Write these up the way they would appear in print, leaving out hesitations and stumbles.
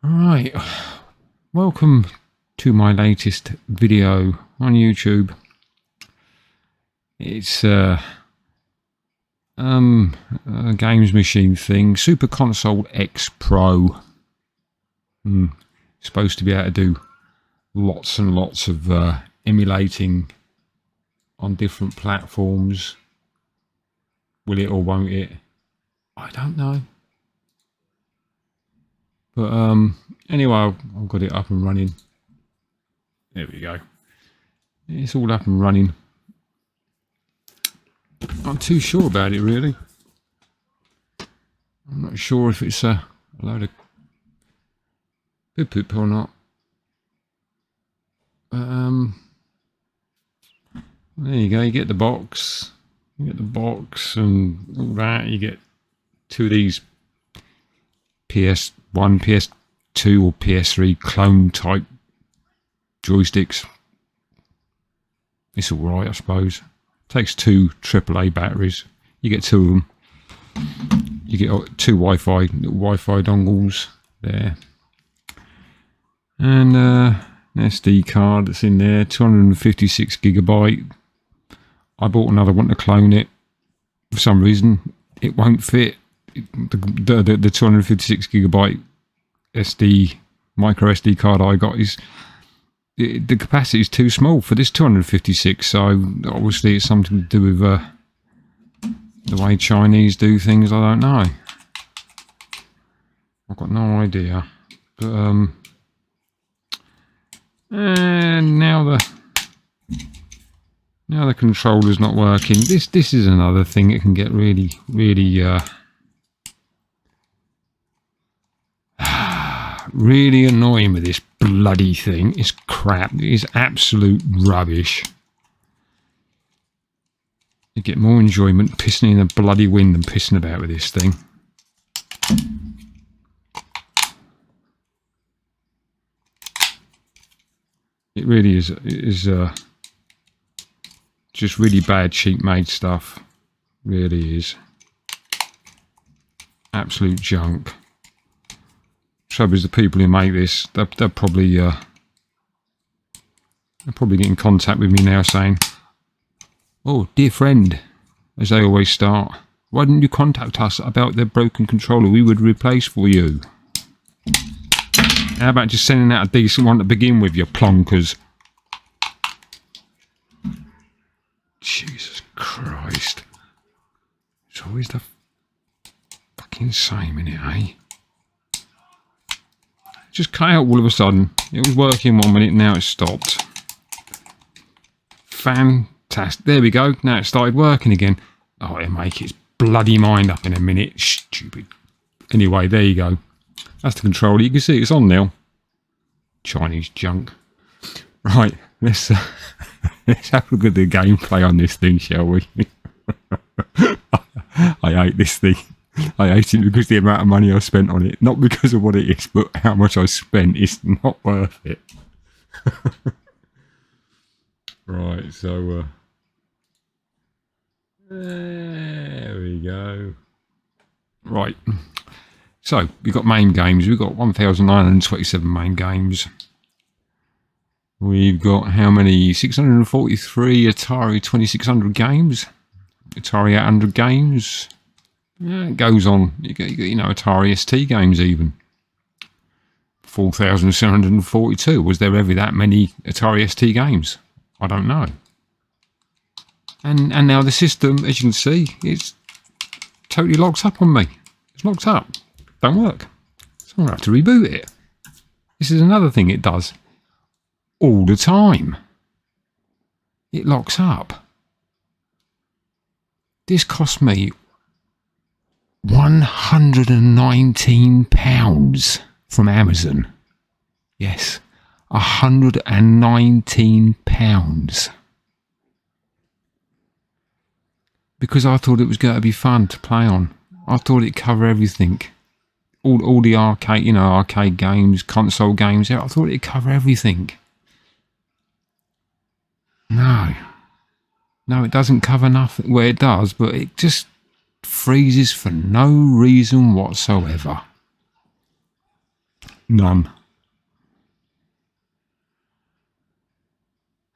Right, welcome to my latest video on YouTube. It's a games machine thing, Super Console X Pro. Supposed to be able to do lots and lots of emulating on different platforms. Will it or won't it? I don't know. But anyway, I've got it up and running. There we go. It's all up and running. I'm too sure about it, really. I'm not sure if it's a load of poop or not. There you go. You get the box. You get the box and all that. You get two of these PS1, PS2 or PS3 clone type joysticks. It's alright, I suppose. Takes two AAA batteries. You get two of them. You get two Wi-Fi dongles there. And an SD card that's in there, 256 gigabyte. I bought another one to clone it. For some reason, it won't fit. The 256 gigabyte micro SD card I got the capacity is too small for this 256. So obviously it's something to do with the way Chinese do things. I don't know. I've got no idea. But and now the controller's not working. This is another thing that can get really really annoying with this bloody thing. It's crap. It is absolute rubbish. You get more enjoyment pissing in the bloody wind than pissing about with this thing. It really is. It is just really bad, cheap made stuff. Really is. Absolute junk. Trouble is, the people who make this, they're probably get in contact with me now saying, "Oh, dear friend," as they always start, "why didn't you contact us about the broken controller? We would replace for you." How about just sending out a decent one to begin with, you plonkers? Jesus Christ. It's always the fucking same, innit, eh? Just cut out all of a sudden. It was working 1 minute, now it's stopped. Fantastic. There we go. Now it started working again. Oh, it'll make its bloody mind up in a minute. Stupid. Anyway, there you go. That's the controller. You can see it's on now. Chinese junk. Right, let's have a look at the gameplay on this thing, shall we? I hate this thing. I hate it because of the amount of money I spent on it. Not because of what it is, but how much I spent. It's not worth it. Right, so there we go. Right. So, we've got main games. We've got 1,927 main games. We've got how many? 643 Atari 2600 games. Atari 800 games. Yeah, it goes on. You got, Atari ST games even. 4,742. Was there ever that many Atari ST games? I don't know. And now the system, as you can see, it's totally locked up on me. It's locked up. Don't work. So I'm going to have to reboot it. This is another thing it does all the time. It locks up. This cost me £119 from Amazon. Yes, £119. Because I thought it was going to be fun to play on. I thought it'd cover everything. All the arcade games, console games. I thought it'd cover everything. No, it doesn't cover nothing. Well, it does, but it just freezes for no reason whatsoever. None.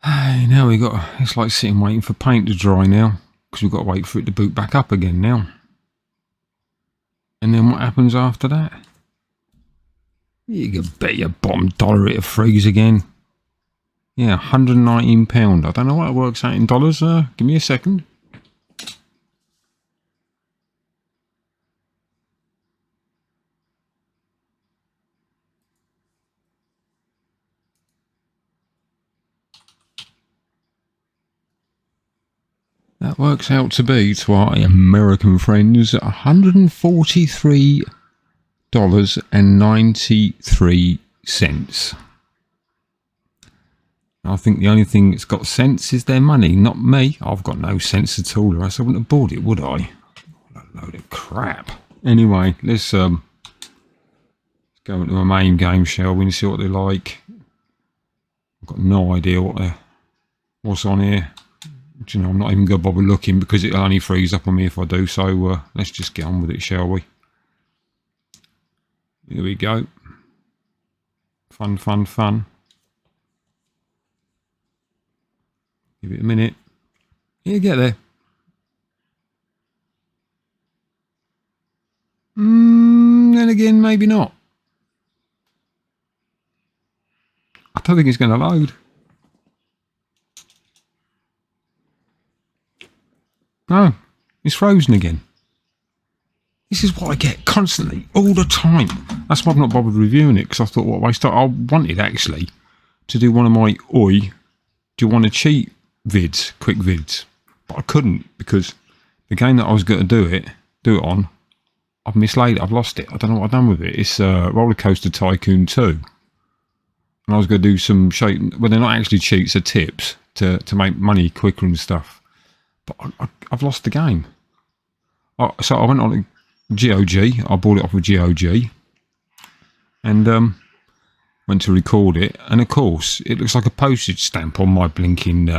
Hey, now we got. It's like sitting waiting for paint to dry now, because we've got to wait for it to boot back up again now. And then what happens after that? You can bet your bottom dollar it'll freeze again. Yeah, £119. I don't know what it works out in dollars. Give me a second. That works out to be, to our American friends, $143.93. I think the only thing that's got sense is their money, not me. I've got no sense at all, or else I wouldn't have bought it, would I? What a load of crap. Anyway, let's go into a main game, shall we, and see what they're like. I've got no idea what's on here. Do you know, I'm not even going to bother looking because it'll only freeze up on me if I do. So let's just get on with it, shall we? Here we go. Fun, fun, fun. Give it a minute. Yeah, get there. Then again, maybe not. I don't think it's going to load. No, it's frozen again. This is what I get constantly, all the time. That's why I've not bothered reviewing it, because I thought, what waste of time. I wanted actually to do one of my do you want to cheat vids, quick vids, but I couldn't because the game that I was going to do it on, I've mislaid it. I've lost it. I don't know what I've done with it. It's Roller Coaster Tycoon 2, and I was going to do some well, they're not actually cheats, they're tips to make money quicker and stuff. But I've lost the game. So I went on to GOG. I bought it off of GOG. And went to record it. And of course, it looks like a postage stamp on my blinking...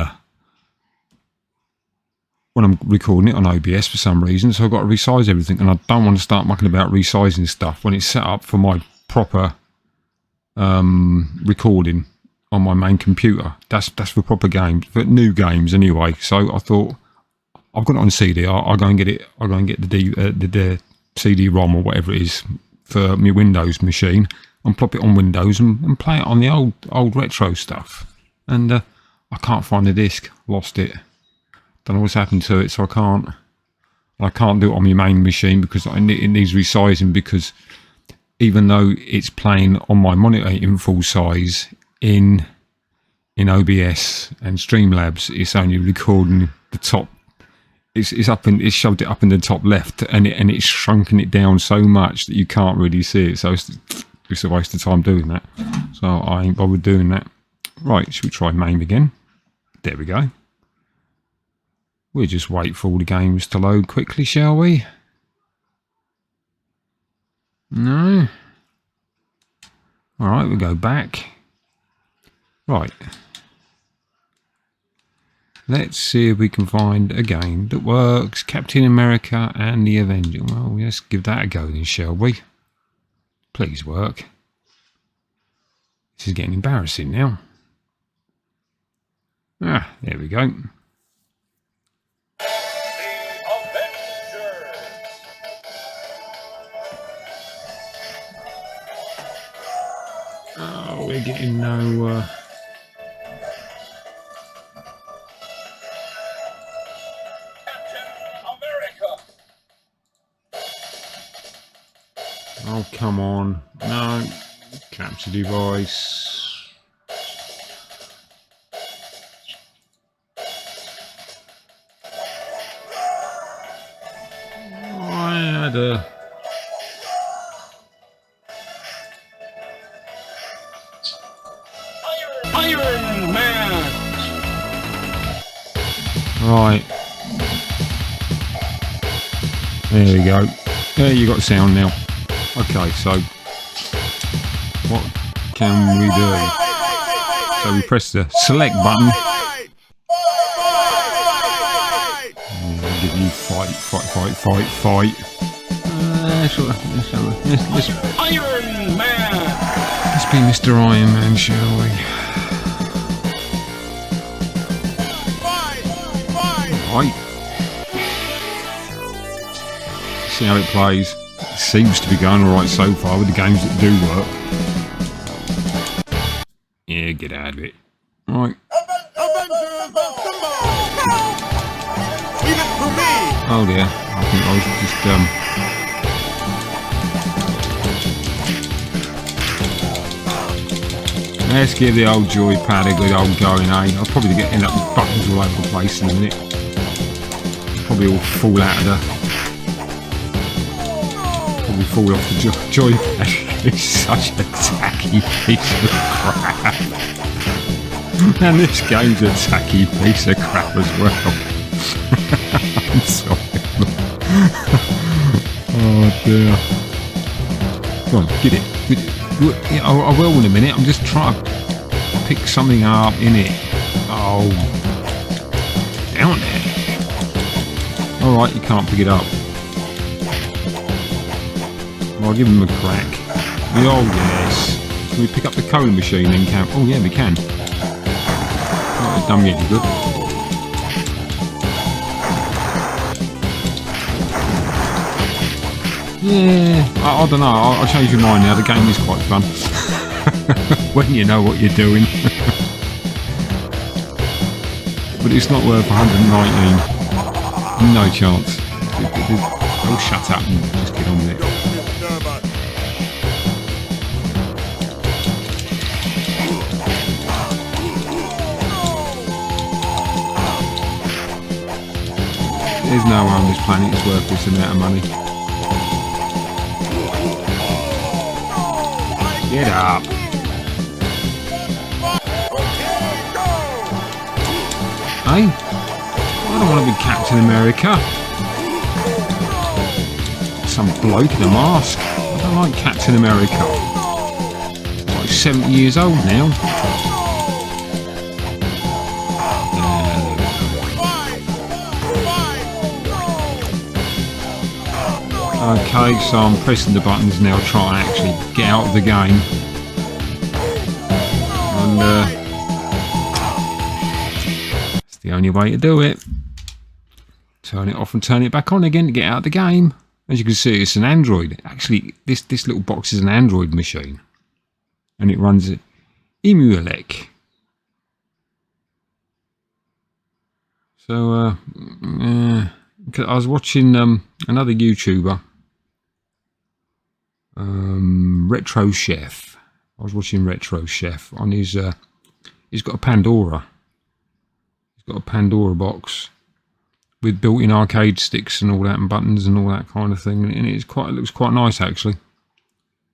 when I'm recording it on OBS for some reason. So I've got to resize everything. And I don't want to start mucking about resizing stuff when it's set up for my proper recording on my main computer. That's for proper games. For new games anyway. So I thought... I've got it on CD. I'll go and get it. I'll go and get the CD-ROM or whatever it is for my Windows machine and plop it on Windows and play it on the old retro stuff. And I can't find the disc. Lost it. Don't know what's happened to it, so I can't. I can't do it on my main machine because it needs resizing. Because even though it's playing on my monitor in full size in OBS and Streamlabs, it's only recording the top. It's shoved it up in the top left, and it's shrunken it down so much that you can't really see it. So it's a waste of time doing that. So I ain't bothered doing that. Right, should we try MAME again? There we go. We'll just wait for all the games to load quickly, shall we? No. All right, we'll go back. Right. Let's see if we can find a game that works. Captain America and the Avenger. Well, let's give that a go then, shall we? Please work. This is getting embarrassing now. Ah, there we go. Oh, we're getting no... Oh, come on. No. Capture device. I had a... Iron Man! Right. There we go. There you got sound now. Okay, so what can we do? So we press the select button. I'll give you fight. Let's Iron Man! be Mr. Iron Man, shall we? Right. See how it plays. It seems to be going alright so far with the games that do work. Yeah, get out of it. Right. Oh dear. I think I was just let's give the old joypad a good old going, eh? I'll probably end up with buttons all over the place in a minute. Probably all fall out of the... Probably fall off the joypad. It's such a tacky piece of crap. And this game's a tacky piece of crap as well. I'm sorry. Oh dear. Come on, get it. Yeah, I will in a minute. I'm just trying to pick something up in it. Oh, down there. All right, you can't pick it up. Well, I'll give him a crack. Oh yes. Can we pick up the cola machine then? Oh yeah, we can. Not done me any good. Yeah, I don't know. I'll change your mind now. The game is quite fun when you know what you're doing. But it's not worth 119. No chance. I'll shut up and just get on with it. There's no way on this planet it's worth this amount of money. Get up. Hey? I don't want to be Captain America. Some bloke in a mask. I don't like Captain America. He's like 70 years old now. Okay, so I'm pressing the buttons now, trying to actually get out of the game. And it's the only way to do it. Turn it off and turn it back on again to get out of the game. As you can see, it's an Android. Actually, this little box is an Android machine. And it runs EmuELEC. So, I was watching another YouTuber. Retro Chef. I was watching Retro Chef on his. He's got a Pandora. He's got a Pandora box with built-in arcade sticks and all that, and buttons and all that kind of thing. And it looks quite nice actually.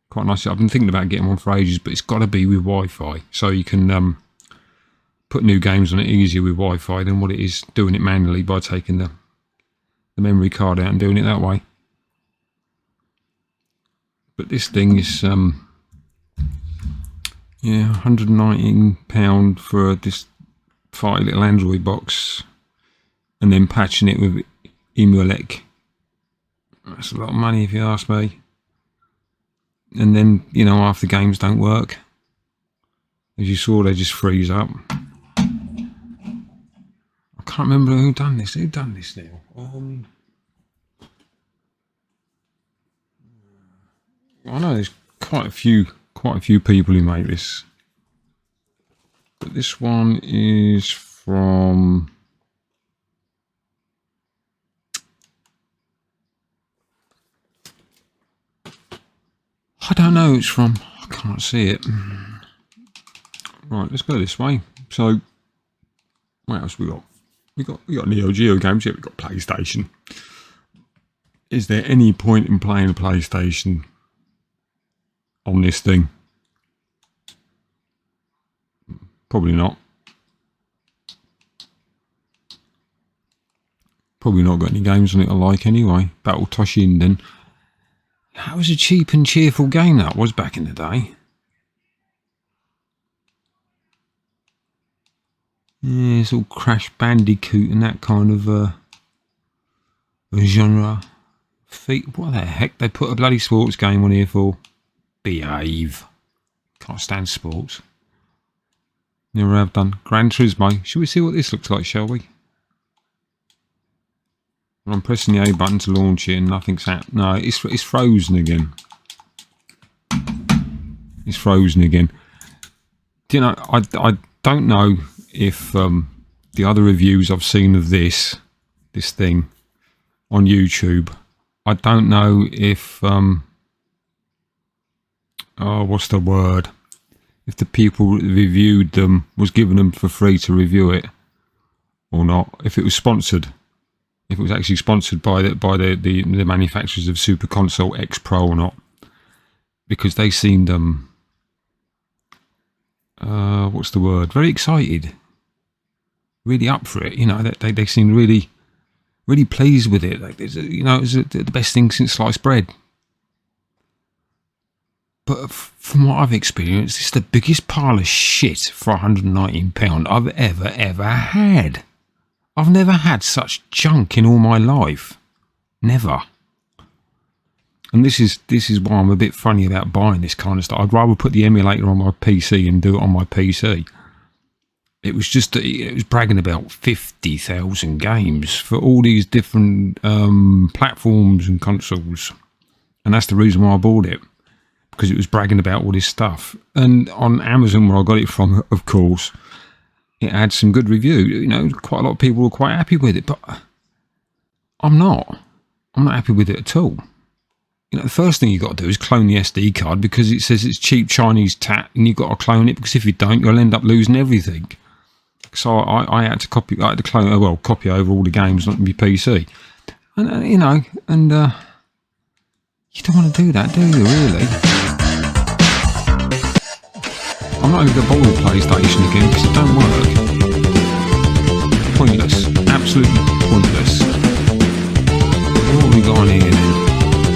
Quite nice. I've been thinking about getting one for ages, but it's got to be with Wi-Fi, so you can put new games on it easier with Wi-Fi than what it is doing it manually by taking the memory card out and doing it that way. But this thing is yeah, £119 for this fighty little Android box, and then patching it with EmuELEC. That's a lot of money if you ask me. And then, you know, half the games don't work. As you saw, they just freeze up. I can't remember who done this. Who done this now? I know there's quite a few people who make this, but this one is from I don't know who it's from. I can't see it. Right, let's go this way. So what else we got? We got Neo Geo games. Yeah, we got PlayStation. Is there any point in playing a PlayStation on this thing? Probably not. Probably not got any games on it I like anyway. Battle Toshinden. That was a cheap and cheerful game, that was, back in the day. Yeah, it's all Crash Bandicoot and that kind of genre. What the heck they put a bloody sports game on here for? Behave. Can't stand sports. Never have done. Gran Turismo. Shall we see what this looks like, shall we? I'm pressing the A button to launch it and nothing's happened. No, it's frozen again. It's frozen again. Do you know, I don't know if the other reviews I've seen of this thing on YouTube, I don't know if what's the word? If the people that reviewed them was giving them for free to review it or not. If it was sponsored. If it was actually sponsored by the manufacturers of Super Console X Pro or not. Because they seemed what's the word? Very excited. Really up for it. You know, they seemed really pleased with it. Like, you know, it was the best thing since sliced bread. But from what I've experienced, it's the biggest pile of shit for £119 I've ever had. I've never had such junk in all my life. Never. And this is why I'm a bit funny about buying this kind of stuff. I'd rather put the emulator on my PC and do it on my PC. It was just, it was bragging about 50,000 games for all these different platforms and consoles. And that's the reason why I bought it. Because it was bragging about all this stuff. And on Amazon, where I got it from, of course, it had some good review. You know, quite a lot of people were quite happy with it. But I'm not happy with it at all. You know, the first thing you've got to do is clone the SD card because it says it's cheap Chinese tat and you've got to clone it because if you don't, you'll end up losing everything. So I had to copy over all the games on my PC. And, you know, and you don't want to do that, do you, really? I'm not even going to bother with PlayStation again because it don't work. Pointless. Absolutely pointless. What have we got on here then?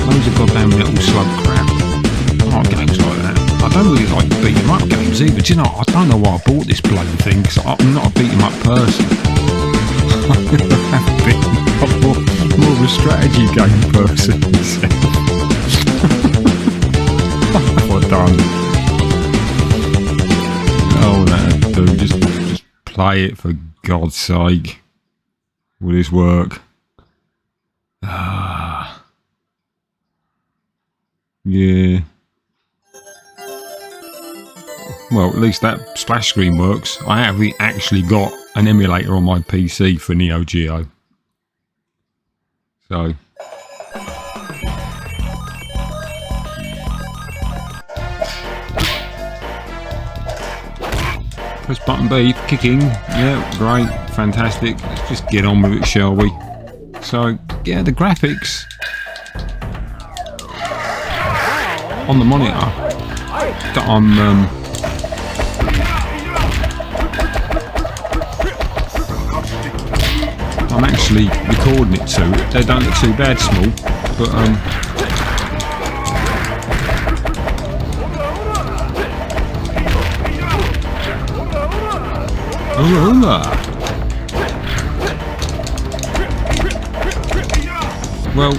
Loads of goddamn Metal Slug crap. I like games like that. I don't really like beat 'em up games either. Do you know, I don't know why I bought this bloody thing because I'm not a beat 'em up person. I have been more of a strategy game person myself. What have I done? Oh, that dude, just play it for God's sake. Will this work? Yeah. Well, at least that splash screen works. I have actually got an emulator on my PC for Neo Geo. So. Press button B, kicking. Yeah, great, fantastic. Let's just get on with it, shall we? So, yeah, the graphics on the monitor that I'm actually recording it to. They don't look too bad small, but well,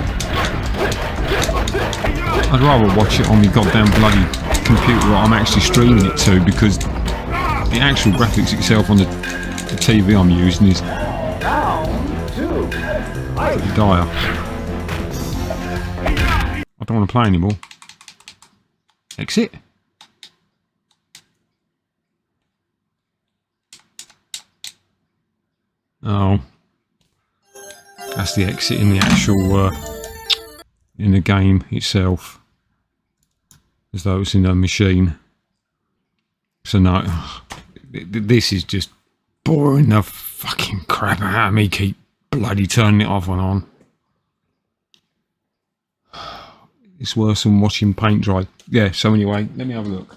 I'd rather watch it on my goddamn bloody computer that I'm actually streaming it to because the actual graphics itself on the TV I'm using is pretty dire. I don't want to play anymore. Exit. Oh, that's the exit in the actual in the game itself, as though it's in a machine. So no, this is just boring the fucking crap out of me. Keep bloody turning it off and on. It's worse than watching paint dry. Yeah. So anyway, let me have a look.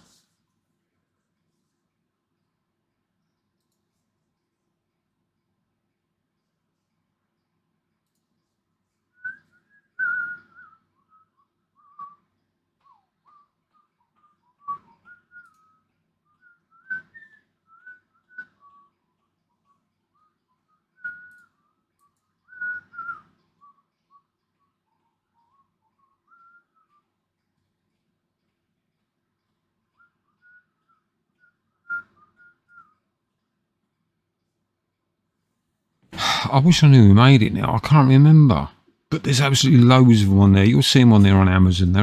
I wish I knew who made it now. I can't remember. But there's absolutely loads of them on there. You'll see them on there on Amazon.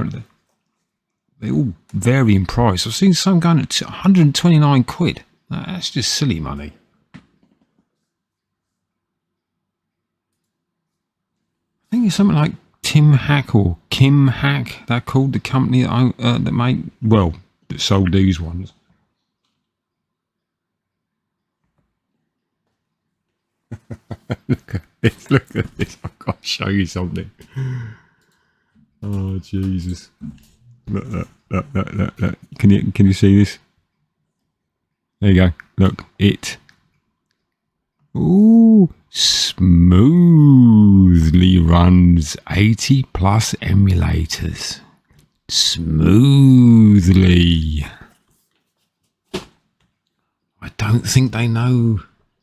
They all vary in price. I've seen some going at 129 quid. That's just silly money. I think it's something like Tim Hack or Kim Hack. They're called, the company that sold these ones. Look at this. Look at this. I've got to show you something. Oh Jesus! Look. Can you see this? There you go. Look, it. Ooh, smoothly runs 80 plus emulators. Smoothly. I don't think they know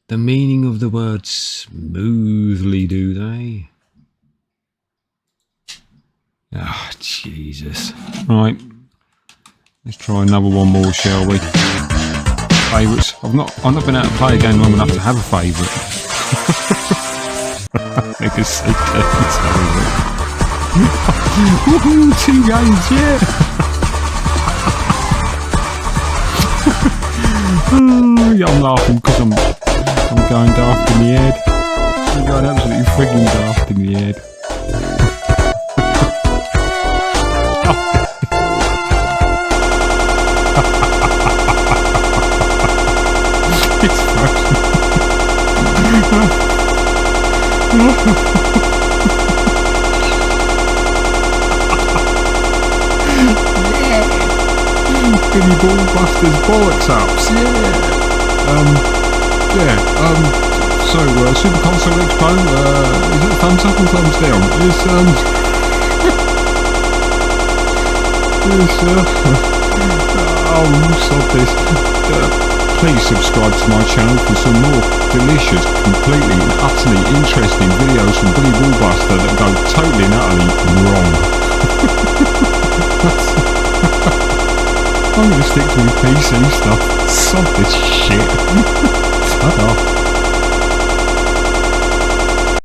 the meaning of the word smoothly, do they? Ah, oh, Jesus. Right. Let's try another one more, shall we? Favourites. I've not been able to play a game long enough to have a favourite. I can see woohoo, 2 games, yeah! Yeah, I'm laughing because I'm going daft in the head. I'm going absolutely frigging daft in the head. It's frozen. Billy Ballbusters bollocks ups, so Super Console Expo, is it thumbs up or thumbs down? Stop this. Please subscribe to my channel for some more delicious, completely and utterly interesting videos from Billy Ballbuster that go totally and utterly wrong. I'm going to stick to my PC stuff. Stop this shit. Ta-da.